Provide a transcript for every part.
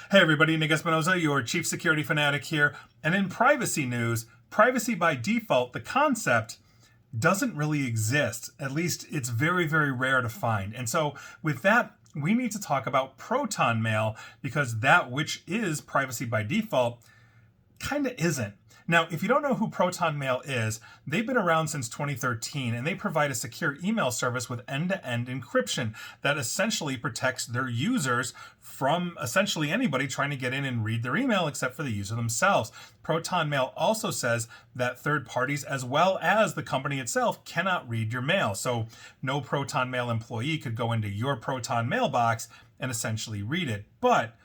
Hey everybody, Nick Espinoza, your chief security fanatic here. And in privacy news, privacy by default, the concept doesn't really exist. At least it's very, very rare to find. And so with that, we need to talk about Proton Mail because that which is privacy by default kind of isn't. Now, if you don't know who Proton Mail is, they've been around since 2013 and they provide a secure email service with end-to-end encryption that essentially protects their users from essentially anybody trying to get in and read their email except for the user themselves. Proton Mail also says that third parties as well as the company itself cannot read your mail. So no Proton Mail employee could go into your Proton mailbox and essentially read it. But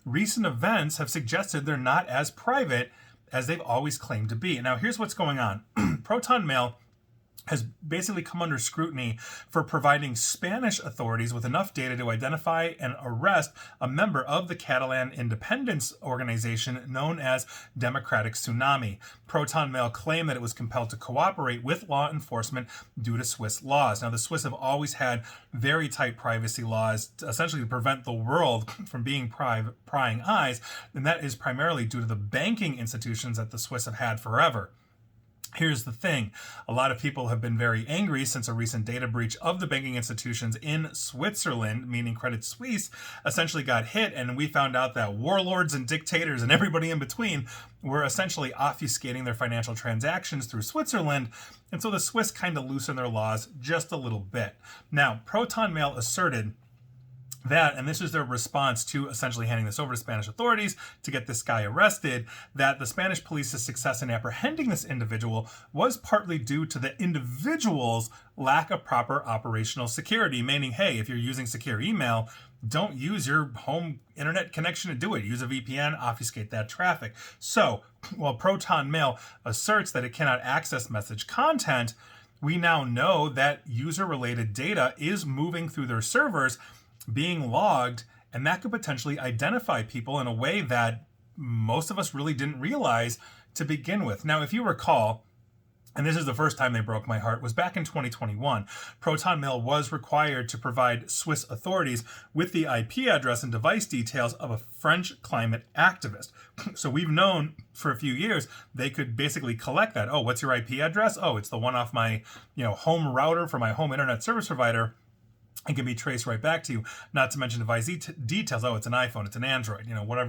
recent events have suggested they're not as private as they've always claimed to be. Now, here's what's going on. Proton Mail has basically come under scrutiny for providing Spanish authorities with enough data to identify and arrest a member of the Catalan independence organization known as Democratic Tsunami. Proton Mail claimed that it was compelled to cooperate with law enforcement due to Swiss laws. Now, the Swiss have always had very tight privacy laws, essentially to prevent the world from being prying eyes, and that is primarily due to the banking institutions that the Swiss have had forever. Here's the thing. A lot of people have been very angry since a recent data breach of the banking institutions in Switzerland, meaning Credit Suisse, essentially got hit, and we found out that warlords and dictators and everybody in between were essentially obfuscating their financial transactions through Switzerland, and so the Swiss kind of loosened their laws just a little bit. Now, Proton Mail asserted that, and this is their response to essentially handing this over to Spanish authorities to get this guy arrested, that the Spanish police's success in apprehending this individual was partly due to the individual's lack of proper operational security, meaning, hey, if you're using secure email, don't use your home internet connection to do it. Use a VPN, obfuscate that traffic. So, while Proton Mail asserts that it cannot access message content, we now know that user-related data is moving through their servers, being logged, and that could potentially identify people in a way that most of us really didn't realize to begin with. Now, if you recall, and this is the first time they broke my heart, was back in 2021. Proton Mail was required to provide Swiss authorities with the IP address and device details of a French climate activist. So we've known for a few years they could basically collect that. Oh, what's your IP address? Oh, it's the one off my home router for my home internet service provider. It can be traced right back to you, not to mention device details. Oh, it's an iPhone, it's an Android,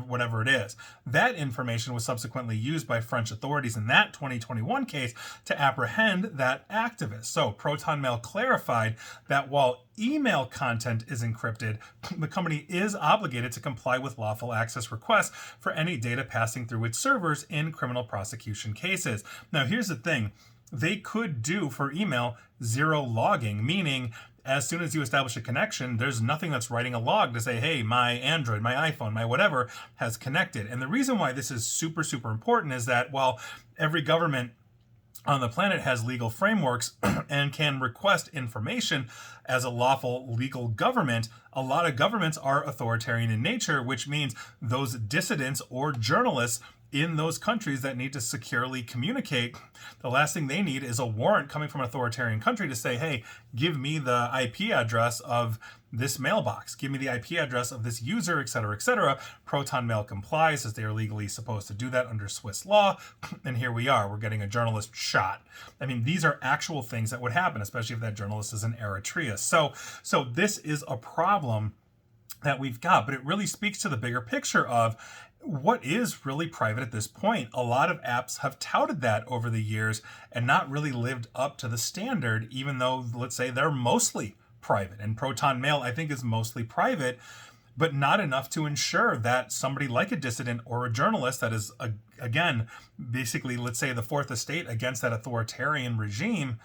whatever it is. That information was subsequently used by French authorities in that 2021 case to apprehend that activist. So Proton Mail clarified that while email content is encrypted, the company is obligated to comply with lawful access requests for any data passing through its servers in criminal prosecution cases. Now, here's the thing. They could do for email zero logging, meaning as soon as you establish a connection, there's nothing that's writing a log to say, hey, my Android, my iPhone, my whatever has connected. And the reason why this is super, super important is that while every government on the planet has legal frameworks and can request information as a lawful legal government, a lot of governments are authoritarian in nature, which means those dissidents or journalists in those countries that need to securely communicate, the last thing they need is a warrant coming from an authoritarian country to say, hey, give me the IP address of this mailbox, give me the IP address of this user, etc., etc. Proton Mail complies as they are legally supposed to do that under Swiss law, and here we are, we're getting a journalist shot. I mean, these are actual things that would happen, especially if that journalist is in Eritrea. So this is a problem that we've got, but it really speaks to the bigger picture of what is really private at this point. A lot of apps have touted that over the years and not really lived up to the standard, even though, let's say, they're mostly private. And Proton Mail, I think, is mostly private, but not enough to ensure that somebody like a dissident or a journalist that is, again, basically, let's say, the fourth estate against that authoritarian regime,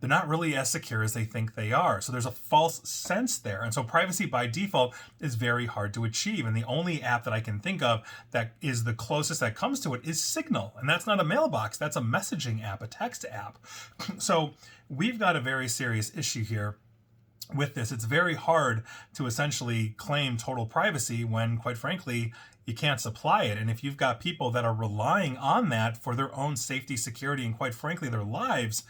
they're not really as secure as they think they are. So there's a false sense there. And so privacy by default is very hard to achieve. And the only app that I can think of that is the closest that comes to it is Signal. And that's not a mailbox. That's a messaging app, a text app. So we've got a very serious issue here with this. It's very hard to essentially claim total privacy when, quite frankly, you can't supply it. And if you've got people that are relying on that for their own safety, security, and quite frankly, their lives,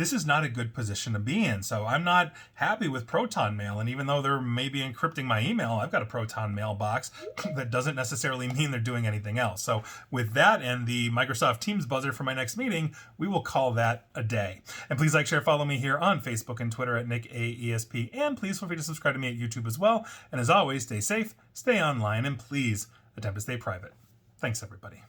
this is not a good position to be in. So I'm not happy with Proton Mail. And even though they're maybe encrypting my email, I've got a Proton Mail box. That doesn't necessarily mean they're doing anything else. So with that and the Microsoft Teams buzzer for my next meeting, we will call that a day. And please like, share, follow me here on Facebook and Twitter at NickAESP. And please feel free to subscribe to me at YouTube as well. And as always, stay safe, stay online, and please attempt to stay private. Thanks, everybody.